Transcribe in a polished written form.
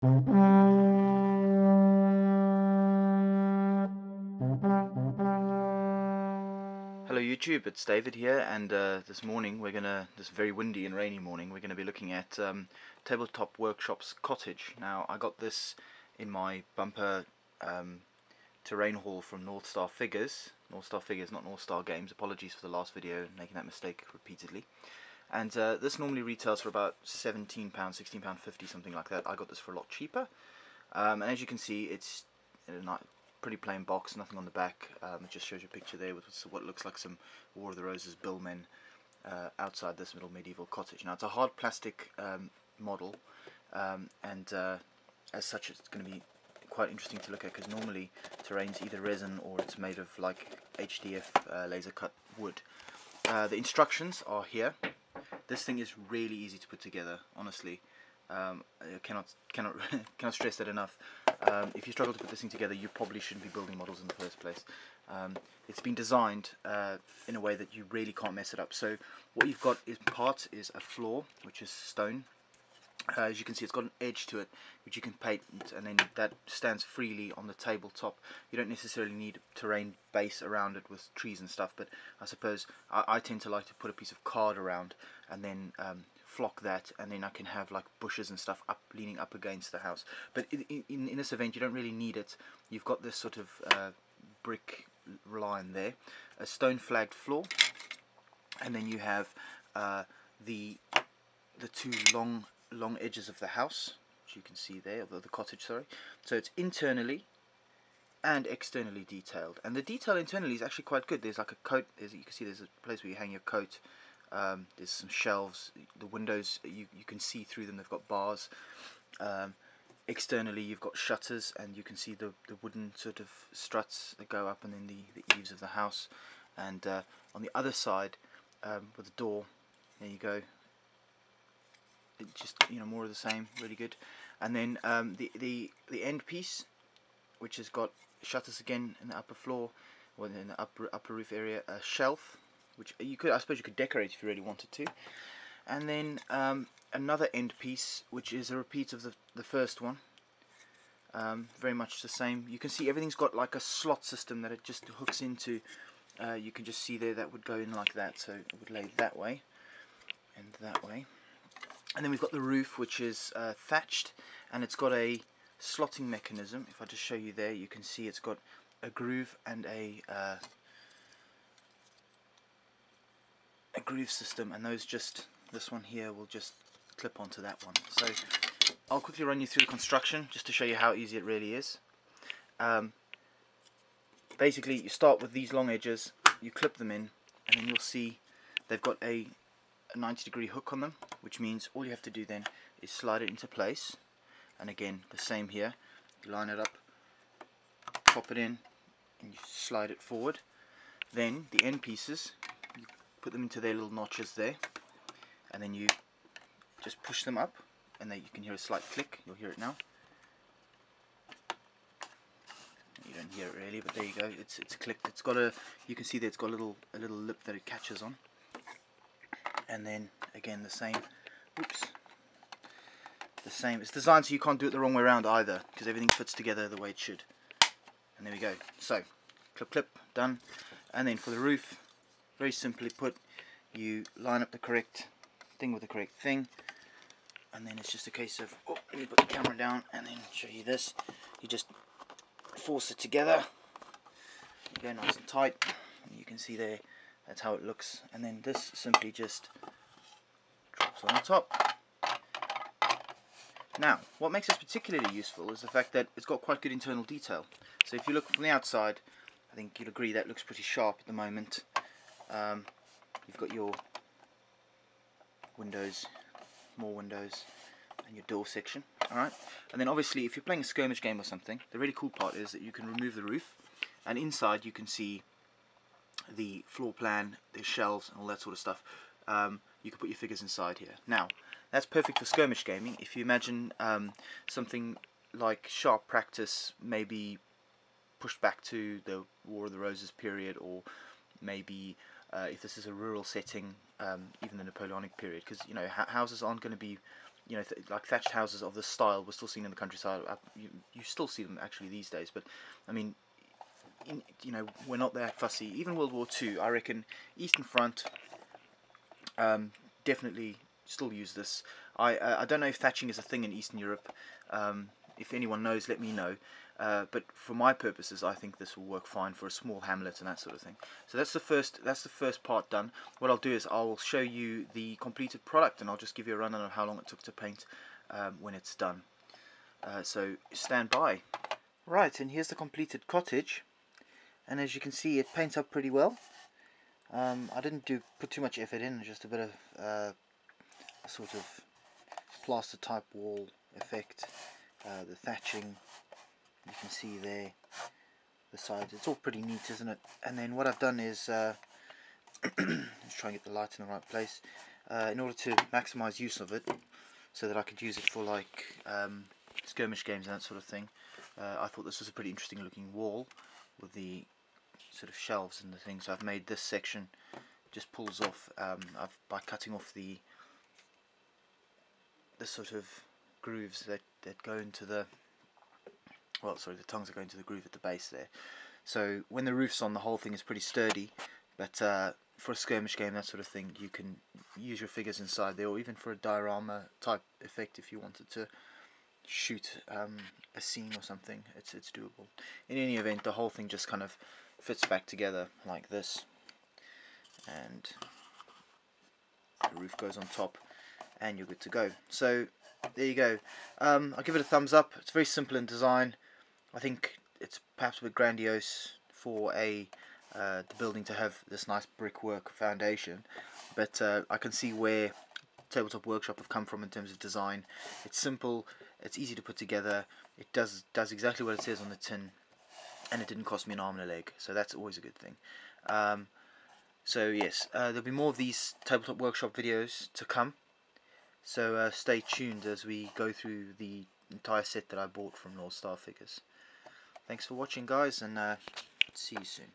Hello YouTube, it's David here, and this morning this very windy and rainy morning, we're gonna be looking at Tabletop Workshop's Cottage. Now, I got this in my bumper terrain haul from North Star Figures, not North Star Games. Apologies for the last video, making that mistake repeatedly. And this normally retails for about £17, £16.50, something like that. I got this for a lot cheaper. And as you can see, it's a pretty plain box, nothing on the back. It just shows you a picture there with what looks like some War of the Roses billmen outside this little medieval cottage. Now, it's a hard plastic model, and as such, it's going to be quite interesting to look at, because normally terrain's either resin or it's made of like HDF laser cut wood. The instructions are here. This thing is really easy to put together, honestly. I cannot stress that enough. If you struggle to put this thing together, you probably shouldn't be building models in the first place. It's been designed in a way that you really can't mess it up. So what you've got is a floor, which is stone. As you can see, it's got an edge to it which you can paint, and then that stands freely on the tabletop. You don't necessarily need a terrain base around it with trees and stuff, but I suppose I tend to like to put a piece of card around and then flock that, and then I can have like bushes and stuff leaning up against the house. But in this event, you don't really need it. You've got this sort of brick line there, a stone flagged floor, and then you have the two long edges of the house, which you can see there, of the cottage, sorry. So it's internally and externally detailed, and the detail internally is actually quite good. There's like a coat, you can see there's a place where you hang your coat. There's some shelves. The windows, you can see through them, they've got bars. Externally you've got shutters, and you can see the wooden sort of struts that go up, and then the eaves of the house. And on the other side, with the door, there you go. It just, more of the same, really good. And then the end piece, which has got shutters again in the upper floor, or in the upper roof area, a shelf, which I suppose you could decorate if you really wanted to. And then another end piece, which is a repeat of the first one. Very much the same. You can see everything's got like a slot system that it just hooks into. You can just see there that would go in like that, so it would lay that way and that way. And then we've got the roof, which is thatched, and it's got a slotting mechanism. If I just show you there, you can see it's got a groove and a groove system, and this one here will just clip onto that one. So I'll quickly run you through the construction just to show you how easy it really is. Basically, you start with these long edges, you clip them in, and then you'll see they've got a 90-degree hook on them, which means all you have to do then is slide it into place. And again, the same here. You line it up, pop it in, and you slide it forward. Then the end pieces, you put them into their little notches there, and then you just push them up, and then you can hear a slight click. You'll hear it now. You don't hear it really, but there you go. It's clicked. It's got you can see that it's got a little lip that it catches on. And then again the same. Oops. The same. It's designed so you can't do it the wrong way around either, because everything fits together the way it should. And there we go. So clip, clip, done. And then for the roof, very simply put, you line up the correct thing with the correct thing, and then it's just a case of, let me put the camera down and then show you this. You just force it together. You go nice and tight. And you can see there, that's how it looks. And then this simply just drops on the top. Now, what makes this particularly useful is the fact that it's got quite good internal detail. So if you look from the outside, I think you'll agree that looks pretty sharp at the moment. You've got your windows, more windows, and your door section. Alright, and then obviously if you're playing a skirmish game or something, the really cool part is that you can remove the roof, and inside you can see the floor plan, the shelves, and all that sort of stuff. You can put your figures inside here. Now, that's perfect for skirmish gaming. If you imagine something like Sharp Practice, maybe pushed back to the War of the Roses period, or maybe if this is a rural setting, even the Napoleonic period, because houses aren't going to be you know, like thatched houses of this style we're still seeing in the countryside. You still see them actually these days, but I mean, you know, we're not that fussy. Even World War II, I reckon, Eastern Front, definitely still use this. I don't know if thatching is a thing in Eastern Europe. If anyone knows, let me know. But for my purposes, I think this will work fine for a small hamlet and that sort of thing. So that's the first part done. What I'll do is I will show you the completed product, and I'll just give you a rundown of how long it took to paint when it's done. So stand by. Right, and here's the completed cottage, and as you can see, it paints up pretty well. I didn't put too much effort in, just a bit of a sort of plaster type wall effect. The thatching, you can see there, the sides, it's all pretty neat, isn't it? And then what I've done is let's try and get the light in the right place, in order to maximize use of it, so that I could use it for like skirmish games and that sort of thing. I thought this was a pretty interesting looking wall with the sort of shelves and the things. So I've made this section just pulls off by cutting off the sort of grooves that go into the, well, sorry, the tongues are going to the groove at the base there. So when the roof's on, the whole thing is pretty sturdy, but for a skirmish game, that sort of thing, you can use your figures inside there, or even for a diorama type effect if you wanted to shoot a scene or something, it's doable. In any event, the whole thing just kind of fits back together like this, and the roof goes on top, and you're good to go. So there you go. I'll give it a thumbs up. It's very simple in design. I think it's perhaps a bit grandiose for the building to have this nice brickwork foundation, but I can see where Tabletop Workshop have come from in terms of design. It's simple, it's easy to put together, it does exactly what it says on the tin, and it didn't cost me an arm and a leg, so that's always a good thing. So yes, there'll be more of these Tabletop Workshop videos to come, so stay tuned as we go through the entire set that I bought from North Star Figures. Thanks for watching, guys, and see you soon.